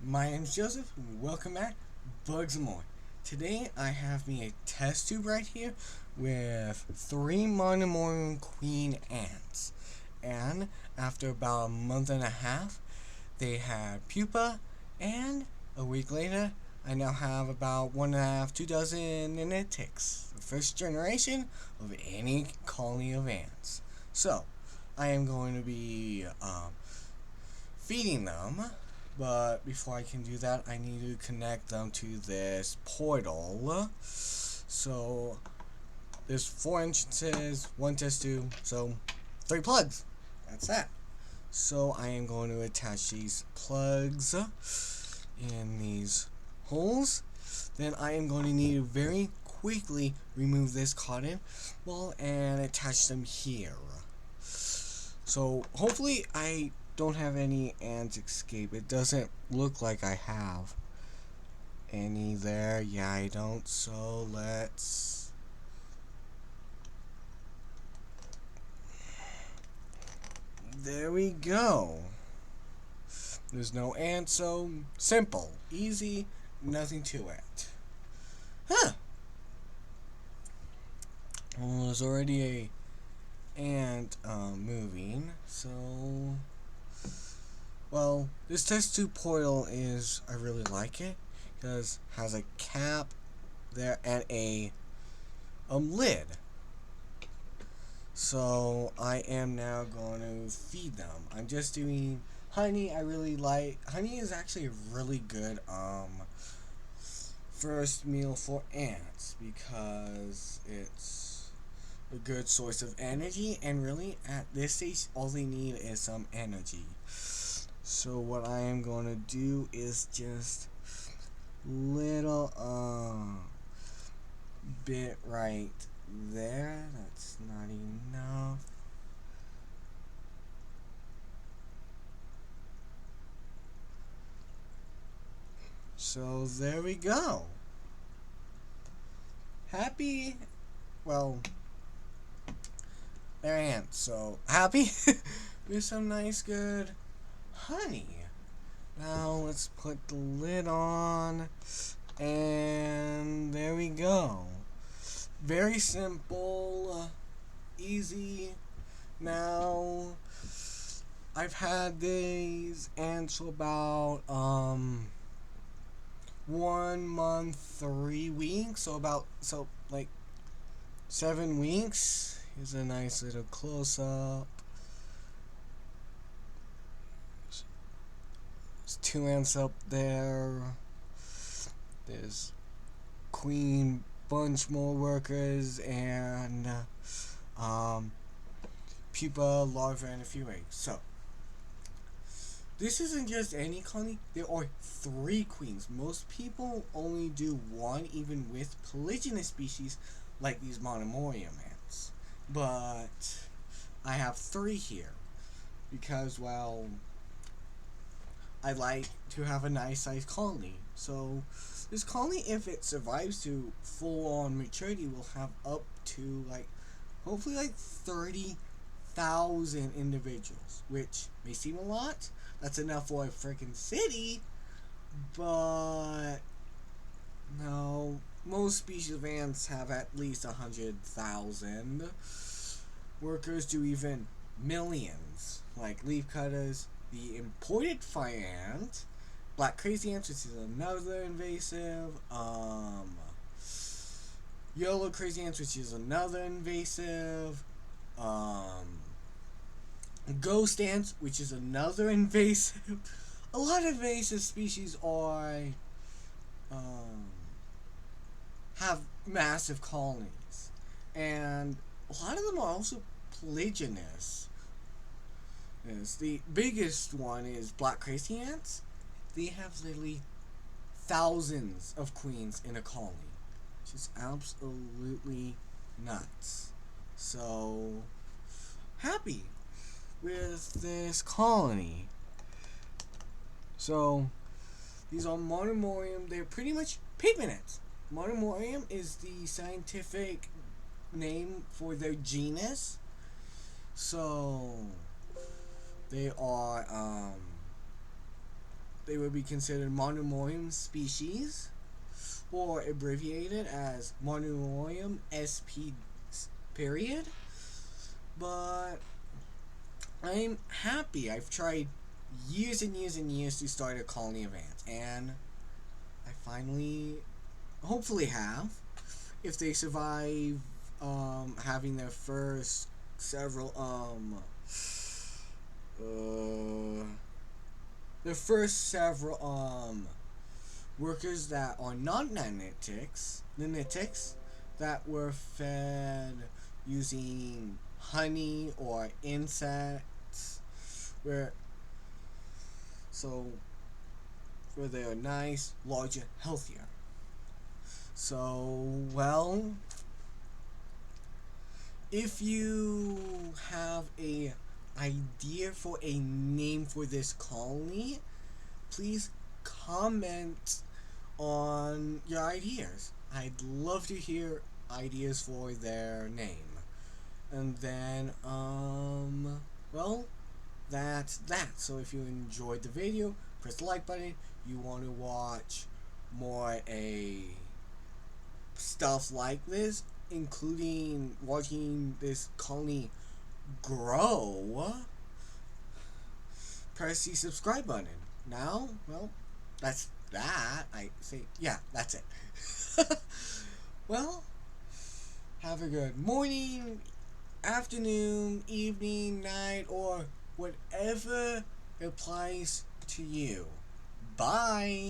My name's Joseph, and welcome back, Bugs and More. Today I have me a test tube right here with 3 Monomoran queen ants. And after about a month and a half, they had pupa, and a week later, I now have about 1.5, 2 dozen nanitics. The first generation of any colony of ants. So, I am going to be feeding them. But before I can do that, I need to connect them to this portal. So there's 4 entrances, 1 test tube, so 3 plugs. That's that. So I am going to attach these plugs in these holes. Then I am going to need to very quickly remove this cotton ball and attach them here. So hopefully I don't have any ants escape. It doesn't look like I have any there. Yeah, I don't. So let's... There we go. There's no ants, so simple. Easy, nothing to it. Huh. Well, there's already a ant moving, so... Well, this test tube portal is... I really like it, because it has a cap there and a lid. So I am now going to feed them. I'm just doing honey. I really like honey. Is actually a really good first meal for ants because it's a good source of energy, and really at this stage all they need is some energy. So what I am going to do is just little bit right there. That's not enough. So there we go. Happy, well, there I am. So happy with some nice good honey. Now let's put the lid on, and there we go. Very simple, easy. Now I've had these ants for about 1 month, 3 weeks, so like 7 weeks. Here's a nice little close up. There's 2 ants up there. There's queen, bunch more workers, and pupa, larva, and a few eggs. So this isn't just any colony. There are 3 queens. Most people only do 1, even with polygynous species like these Monomorium ants. But I have 3 here because, well, I like to have a nice sized colony. So this colony, if it survives to full on maturity, will have up to hopefully 30,000 individuals, which may seem a lot. That's enough for a freaking city, but no. Most species of ants have at least 100,000. Workers do even millions, like leafcutters, the imported fire ant, black crazy ants, which is another invasive, yellow crazy ants, which is another invasive, ghost ants, which is another invasive. A lot of invasive species are have massive colonies, and a lot of them are also polygynous. The biggest one is black crazy ants. They have literally thousands of queens in a colony, which is absolutely nuts. So happy with this colony. So these are Monomorium. They're pretty much pigment ants. Monomorium is the scientific name for their genus. So they are they would be considered Monomorium species, or abbreviated as Monomorium SP period. But I'm happy. I've tried years and years and years to start a colony of ants, and I finally, hopefully have. If they survive having their first several workers that are not nanitics that were fed using honey or insects, where they're nice, larger, healthier. So, well, if you have a idea for a name for this colony, please comment on your ideas. I'd love to hear ideas for their name. And then, well, that's that. So if you enjoyed the video, press the like button. You want to watch more stuff like this, including watching this colony grow, press the subscribe button. Now, well, that's that. I say, yeah, that's it. Well, have a good morning, afternoon, evening, night, or whatever applies to you. Bye.